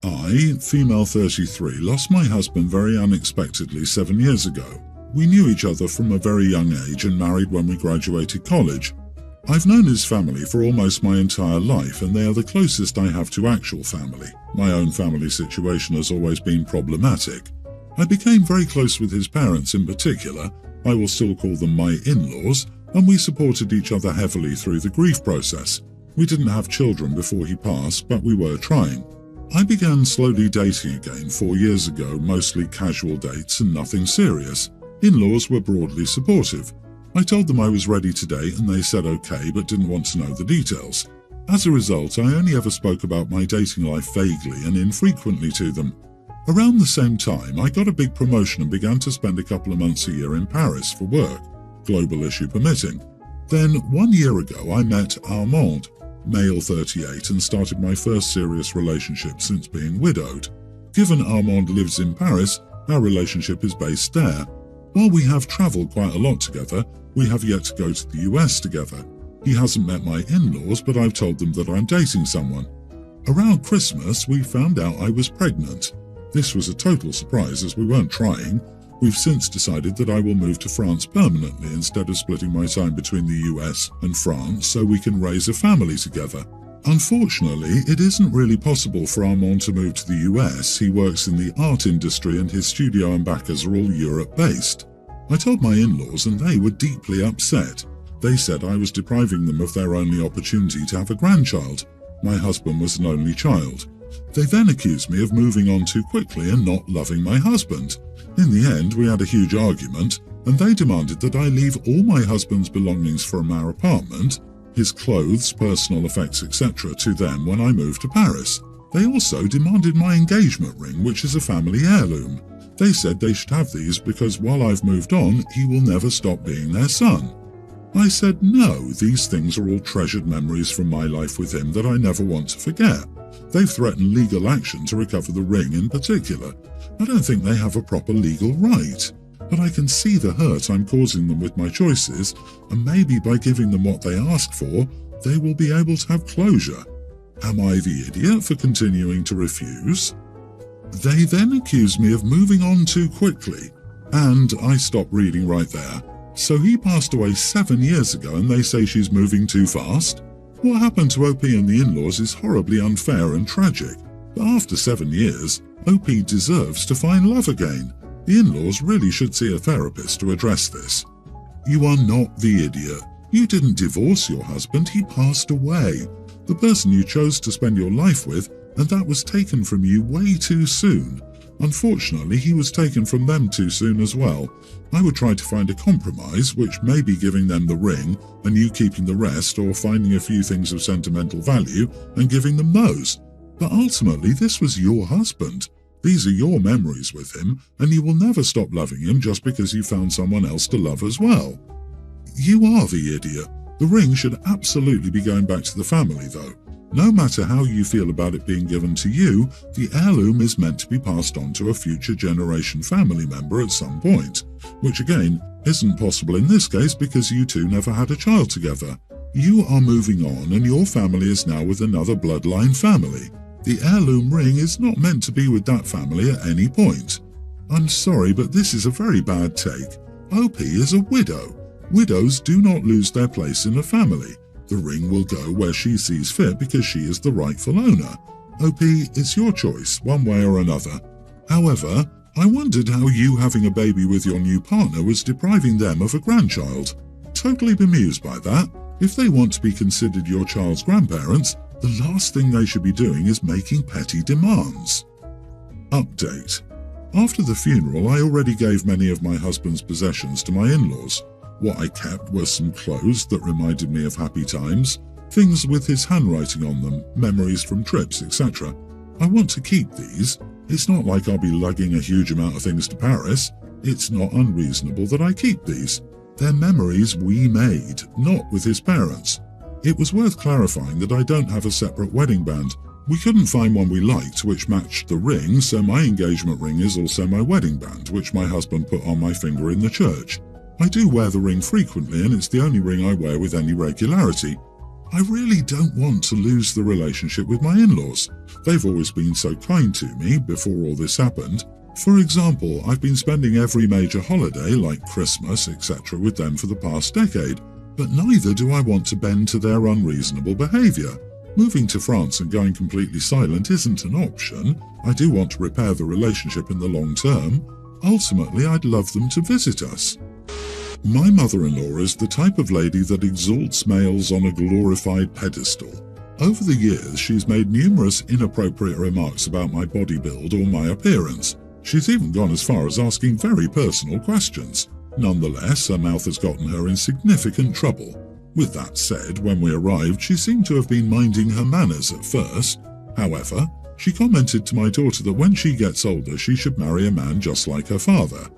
I, female 33, lost my husband very unexpectedly 7 years ago. We knew each other from a very young age and married when we graduated college. I've known his family for almost my entire life, and they are the closest I have to actual family. My own family situation has always been problematic. I became very close with his parents in particular. I will still call them my in-laws, and we supported each other heavily through the grief process. We didn't have children before he passed, but we were trying. I began slowly dating again 4 years ago, mostly casual dates and nothing serious. In-laws were broadly supportive. I told them I was ready to date and they said okay, but didn't want to know the details. As a result, I only ever spoke about my dating life vaguely and infrequently to them. Around the same time, I got a big promotion and began to spend a couple of months a year in Paris for work, global issue permitting. Then, 1 year ago, I met Armand, male 38, and started my first serious relationship since being widowed. Given Armand lives in Paris, our relationship is based there. While we have travelled quite a lot together, we have yet to go to the US together. He hasn't met my in-laws, but I've told them that I'm dating someone. Around Christmas, we found out I was pregnant. This was a total surprise as we weren't trying. We've since decided that I will move to France permanently instead of splitting my time between the US and France so we can raise a family together. Unfortunately, it isn't really possible for Armand to move to the US. He works in the art industry and his studio and backers are all Europe-based. I told my in-laws and they were deeply upset. They said I was depriving them of their only opportunity to have a grandchild. My husband was an only child. They then accused me of moving on too quickly and not loving my husband. In the end, we had a huge argument, and they demanded that I leave all my husband's belongings from our apartment, his clothes, personal effects, etc., to them when I moved to Paris. They also demanded my engagement ring, which is a family heirloom. They said they should have these because while I've moved on, he will never stop being their son. I said no, these things are all treasured memories from my life with him that I never want to forget. They've threatened legal action to recover the ring in particular. I don't think they have a proper legal right. But I can see the hurt I'm causing them with my choices, and maybe by giving them what they ask for, they will be able to have closure. Am I the idiot for continuing to refuse? They then accused me of moving on too quickly, and I stopped reading right there. So he passed away 7 years ago and they say she's moving too fast? What happened to OP and the in-laws is horribly unfair and tragic, but after 7 years, OP deserves to find love again. The in-laws really should see a therapist to address this. You are not the idiot. You didn't divorce your husband, he passed away. The person you chose to spend your life with, and that was taken from you way too soon. Unfortunately, he was taken from them too soon as well. I would try to find a compromise, which may be giving them the ring and you keeping the rest, or finding a few things of sentimental value and giving them those. But ultimately, this was your husband. These are your memories with him, and you will never stop loving him just because you found someone else to love as well. You are the idiot. The ring should absolutely be going back to the family, though. No matter how you feel about it being given to you, the heirloom is meant to be passed on to a future generation family member at some point, which again isn't possible in this case because you two never had a child together. You are moving on and your family is now with another bloodline family. The heirloom ring is not meant to be with that family at any point. I'm sorry, but this is a very bad take. OP is a widow. Widows do not lose their place in a family. The ring will go where she sees fit because she is the rightful owner. OP, it's your choice, one way or another. However, I wondered how you having a baby with your new partner was depriving them of a grandchild. Totally bemused by that. If they want to be considered your child's grandparents, the last thing they should be doing is making petty demands. Update. After the funeral, I already gave many of my husband's possessions to my in-laws. What I kept were some clothes that reminded me of happy times, things with his handwriting on them, memories from trips, etc. I want to keep these. It's not like I'll be lugging a huge amount of things to Paris. It's not unreasonable that I keep these. They're memories we made, not with his parents. It was worth clarifying that I don't have a separate wedding band. We couldn't find one we liked which matched the ring, so my engagement ring is also my wedding band, which my husband put on my finger in the church. I do wear the ring frequently and it's the only ring I wear with any regularity. I really don't want to lose the relationship with my in-laws. They've always been so kind to me before all this happened. For example, I've been spending every major holiday, like Christmas, etc., with them for the past decade, but neither do I want to bend to their unreasonable behaviour. Moving to France and going completely silent isn't an option. I do want to repair the relationship in the long term. Ultimately, I'd love them to visit us. My mother-in-law is the type of lady that exalts males on a glorified pedestal. Over the years, she's made numerous inappropriate remarks about my body build or my appearance. She's even gone as far as asking very personal questions. Nonetheless, her mouth has gotten her in significant trouble. With that said, when we arrived, she seemed to have been minding her manners at first. However, she commented to my daughter that when she gets older, she should marry a man just like her father.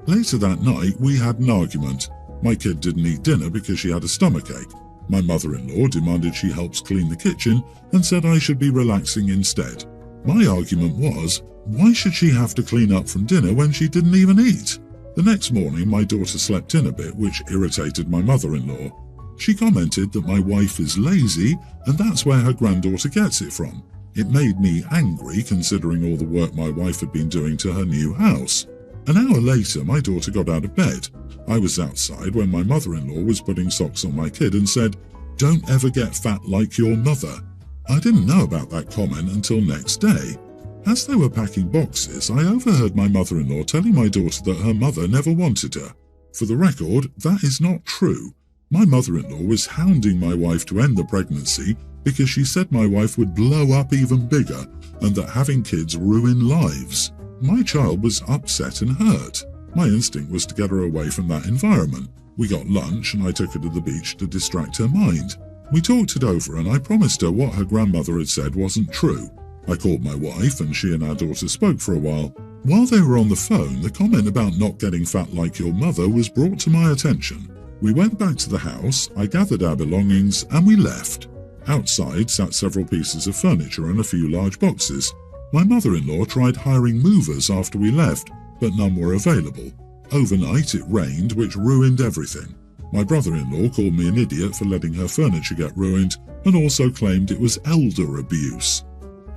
Later that night, we had an argument. My kid didn't eat dinner because she had a stomachache. My mother-in-law demanded she helps clean the kitchen and said I should be relaxing instead. My argument was, why should she have to clean up from dinner when she didn't even eat? The next morning, my daughter slept in a bit, which irritated my mother-in-law. She commented that my wife is lazy and that's where her granddaughter gets it from. It made me angry considering all the work my wife had been doing to her new house. An hour later, my daughter got out of bed. I was outside when my mother-in-law was putting socks on my kid and said, "Don't ever get fat like your mother." I didn't know about that comment until next day. As they were packing boxes, I overheard my mother-in-law telling my daughter that her mother never wanted her. For the record, that is not true. My mother-in-law was hounding my wife to end the pregnancy because she said my wife would blow up even bigger and that having kids ruin lives. My child was upset and hurt. My instinct was to get her away from that environment. We got lunch and I took her to the beach to distract her mind. We talked it over and I promised her what her grandmother had said wasn't true. I called my wife and she and our daughter spoke for a while. While they were on the phone, the comment about not getting fat like your mother was brought to my attention. We went back to the house, I gathered our belongings and we left. Outside sat several pieces of furniture and a few large boxes. My mother-in-law tried hiring movers after we left, but none were available. Overnight it rained, which ruined everything. My brother-in-law called me an idiot for letting her furniture get ruined and also claimed it was elder abuse.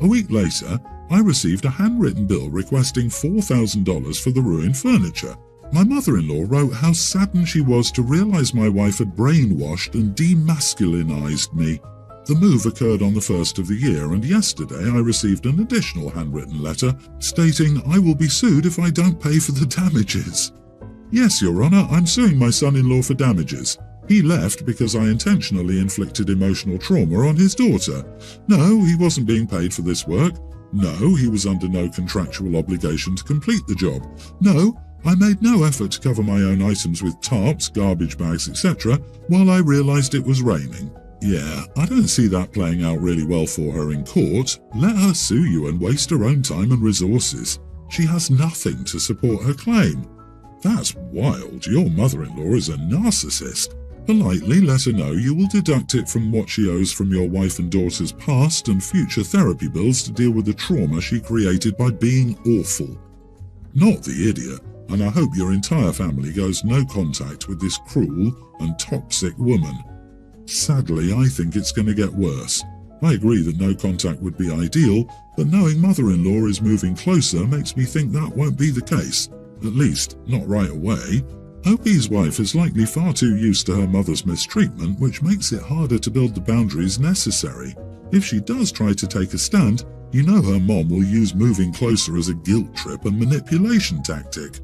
A week later, I received a handwritten bill requesting $4,000 for the ruined furniture. My mother-in-law wrote how saddened she was to realize my wife had brainwashed and demasculinized me. The move occurred on the 1st of the year, and yesterday I received an additional handwritten letter stating I will be sued if I don't pay for the damages. Yes, Your Honour, I'm suing my son-in-law for damages. He left because I intentionally inflicted emotional trauma on his daughter. No, he wasn't being paid for this work. No, he was under no contractual obligation to complete the job. No, I made no effort to cover my own items with tarps, garbage bags, etc. while I realised it was raining. Yeah, I don't see that playing out really well for her in court. Let her sue you and waste her own time and resources. She has nothing to support her claim. That's wild. Your mother-in-law is a narcissist. Politely let her know you will deduct it from what she owes from your wife and daughter's past and future therapy bills to deal with the trauma she created by being awful. Not the idiot, and I hope your entire family goes no contact with this cruel and toxic woman. Sadly, I think it's going to get worse. I agree that no contact would be ideal, but knowing mother-in-law is moving closer makes me think that won't be the case. At least, not right away. Opie's wife is likely far too used to her mother's mistreatment, which makes it harder to build the boundaries necessary. If she does try to take a stand, you know her mom will use moving closer as a guilt trip and manipulation tactic.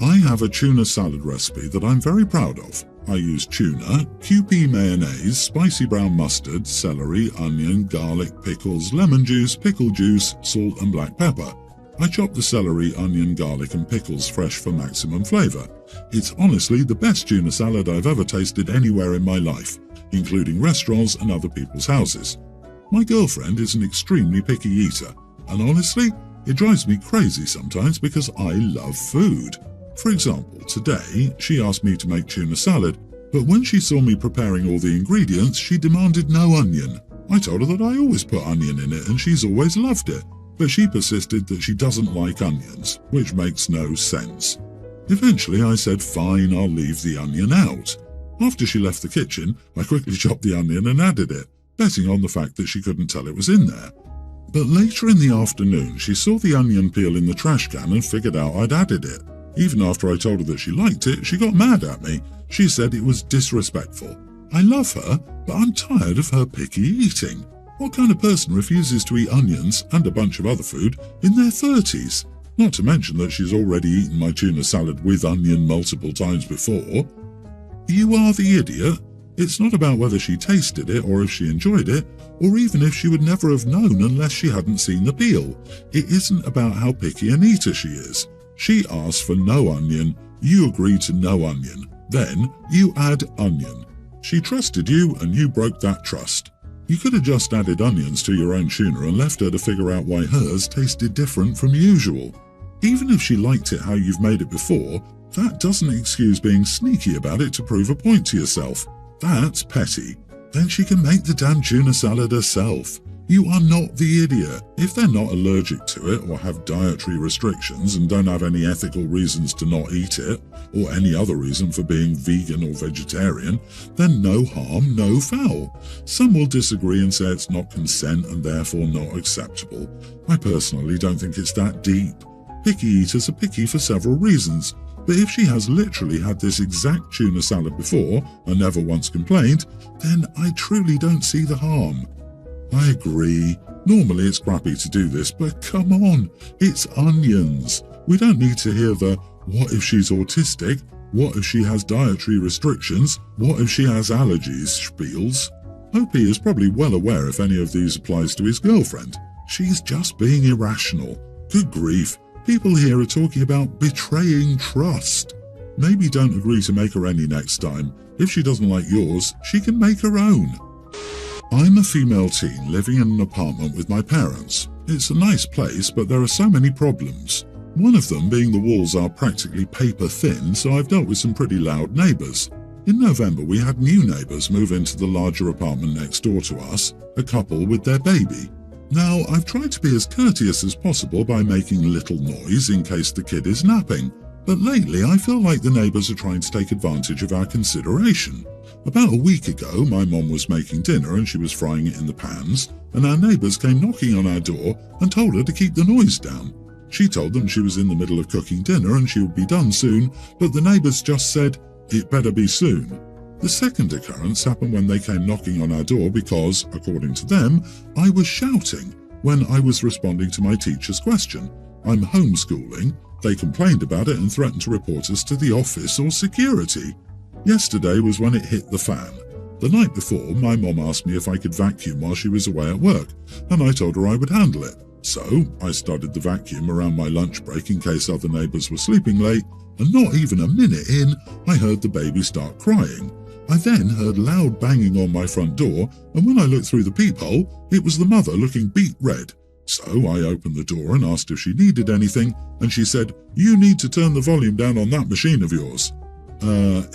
I have a tuna salad recipe that I'm very proud of. I use tuna, QP mayonnaise, spicy brown mustard, celery, onion, garlic, pickles, lemon juice, pickle juice, salt and black pepper. I chop the celery, onion, garlic and pickles fresh for maximum flavour. It's honestly the best tuna salad I've ever tasted anywhere in my life, including restaurants and other people's houses. My girlfriend is an extremely picky eater, and honestly, it drives me crazy sometimes because I love food. For example, today, she asked me to make tuna salad, but when she saw me preparing all the ingredients, she demanded no onion. I told her that I always put onion in it and she's always loved it, but she persisted that she doesn't like onions, which makes no sense. Eventually I said fine, I'll leave the onion out. After she left the kitchen, I quickly chopped the onion and added it, betting on the fact that she couldn't tell it was in there. But later in the afternoon, she saw the onion peel in the trash can and figured out I'd added it. Even after I told her that she liked it, she got mad at me. She said it was disrespectful. I love her, but I'm tired of her picky eating. What kind of person refuses to eat onions and a bunch of other food in their 30s? Not to mention that she's already eaten my tuna salad with onion multiple times before. You are the idiot. It's not about whether she tasted it or if she enjoyed it, or even if she would never have known unless she hadn't seen the peel. It isn't about how picky an eater she is. She asked for no onion, you agreed to no onion. Then you add onion. She trusted you and you broke that trust. You could have just added onions to your own tuna and left her to figure out why hers tasted different from usual. Even if she liked it how you've made it before, that doesn't excuse being sneaky about it to prove a point to yourself. That's petty. Then she can make the damn tuna salad herself. You are not the idiot. If they're not allergic to it or have dietary restrictions and don't have any ethical reasons to not eat it, or any other reason for being vegan or vegetarian, then no harm, no foul. Some will disagree and say it's not consent and therefore not acceptable. I personally don't think it's that deep. Picky eaters are picky for several reasons, but if she has literally had this exact tuna salad before and never once complained, then I truly don't see the harm. I agree. Normally it's crappy to do this, but come on, it's onions. We don't need to hear the, what if she's autistic? What if she has dietary restrictions? What if she has allergies spiels? OP is probably well aware if any of these applies to his girlfriend. She's just being irrational. Good grief. People here are talking about betraying trust. Maybe don't agree to make her any next time. If she doesn't like yours, she can make her own. I'm a female teen living in an apartment with my parents. It's a nice place, but there are so many problems. One of them being the walls are practically paper thin, so I've dealt with some pretty loud neighbours. In November, we had new neighbours move into the larger apartment next door to us, a couple with their baby. Now, I've tried to be as courteous as possible by making little noise in case the kid is napping, but lately I feel like the neighbours are trying to take advantage of our consideration. About a week ago, my mom was making dinner and she was frying it in the pans, and our neighbours came knocking on our door and told her to keep the noise down. She told them she was in the middle of cooking dinner and she would be done soon, but the neighbours just said, "It better be soon." The second occurrence happened when they came knocking on our door because, according to them, I was shouting when I was responding to my teacher's question. I'm homeschooling. They complained about it and threatened to report us to the office or security. Yesterday was when it hit the fan. The night before, my mom asked me if I could vacuum while she was away at work, and I told her I would handle it. So, I started the vacuum around my lunch break in case other neighbours were sleeping late, and not even a minute in, I heard the baby start crying. I then heard loud banging on my front door, and when I looked through the peephole, it was the mother looking beet red. So I opened the door and asked if she needed anything, and she said, "You need to turn the volume down on that machine of yours."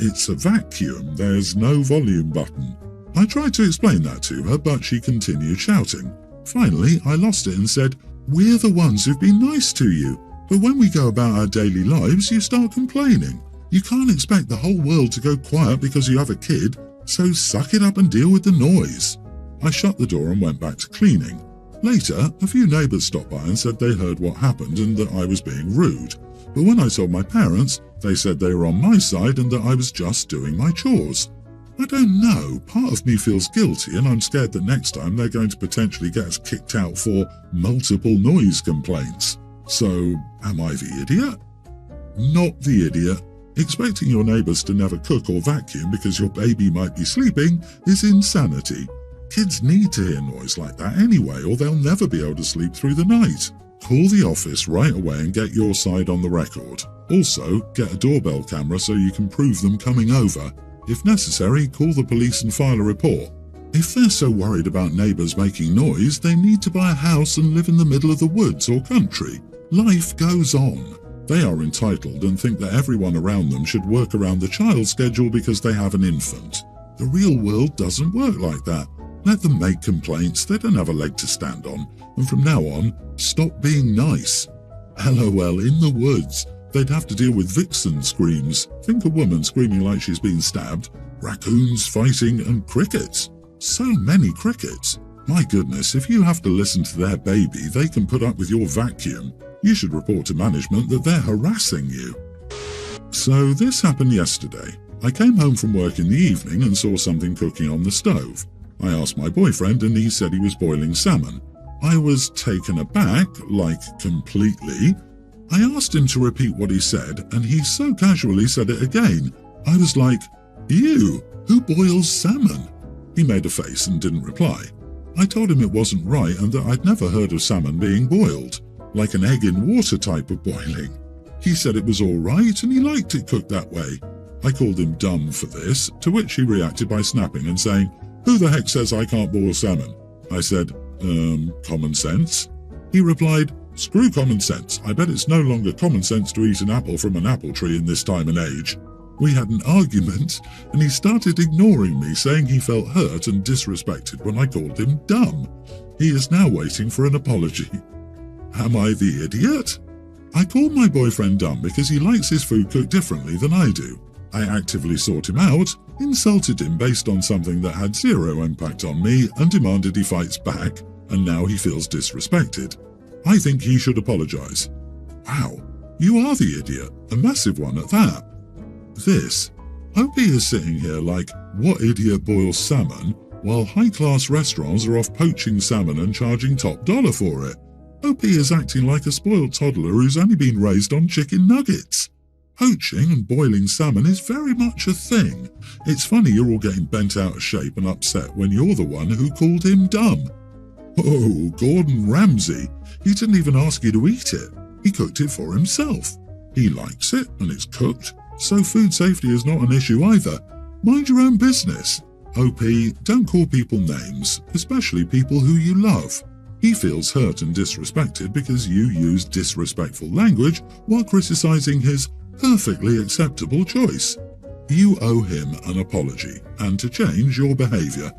It's a vacuum, there's no volume button. I tried to explain that to her, but she continued shouting. Finally, I lost it and said, "We're the ones who've been nice to you, but when we go about our daily lives, you start complaining. You can't expect the whole world to go quiet because you have a kid, so suck it up and deal with the noise." I shut the door and went back to cleaning. Later, a few neighbours stopped by and said they heard what happened and that I was being rude. But when I told my parents, they said they were on my side and that I was just doing my chores. I don't know, part of me feels guilty and I'm scared that next time they're going to potentially get us kicked out for multiple noise complaints. So, am I the idiot? Not the idiot. Expecting your neighbours to never cook or vacuum because your baby might be sleeping is insanity. Kids need to hear noise like that anyway, or they'll never be able to sleep through the night. Call the office right away and get your side on the record. Also, get a doorbell camera so you can prove them coming over. If necessary, call the police and file a report. If they're so worried about neighbours making noise, they need to buy a house and live in the middle of the woods or country. Life goes on. They are entitled and think that everyone around them should work around the child's schedule because they have an infant. The real world doesn't work like that. Let them make complaints, they don't have a leg to stand on. And from now on, stop being nice. LOL, in the woods, they'd have to deal with vixen screams. Think a woman screaming like she's been stabbed. Raccoons fighting and crickets. So many crickets. My goodness, if you have to listen to their baby, they can put up with your vacuum. You should report to management that they're harassing you. So this happened yesterday. I came home from work in the evening and saw something cooking on the stove. I asked my boyfriend and he said he was boiling salmon. I was taken aback, like completely. I asked him to repeat what he said and he so casually said it again. I was like, "Ew, who boils salmon?" He made a face and didn't reply. I told him it wasn't right and that I'd never heard of salmon being boiled, like an egg in water type of boiling. He said it was all right and he liked it cooked that way. I called him dumb for this, to which he reacted by snapping and saying, "Who the heck says I can't boil salmon?" I said, common sense? He replied, "Screw common sense. I bet it's no longer common sense to eat an apple from an apple tree in this time and age." We had an argument, and he started ignoring me, saying he felt hurt and disrespected when I called him dumb. He is now waiting for an apology. Am I the idiot? I called my boyfriend dumb because he likes his food cooked differently than I do. I actively sought him out, insulted him based on something that had zero impact on me, and demanded he fights back, and now he feels disrespected. I think he should apologize. Wow, you are the idiot, a massive one at that. This. OP is sitting here like, what idiot boils salmon, while high-class restaurants are off poaching salmon and charging top dollar for it. OP is acting like a spoiled toddler who's only been raised on chicken nuggets. Poaching and boiling salmon is very much a thing. It's funny you're all getting bent out of shape and upset when you're the one who called him dumb. Oh, Gordon Ramsay. He didn't even ask you to eat it. He cooked it for himself. He likes it and it's cooked, so food safety is not an issue either. Mind your own business. OP, don't call people names, especially people who you love. He feels hurt and disrespected because you used disrespectful language while criticizing his perfectly acceptable choice. You owe him an apology and to change your behavior.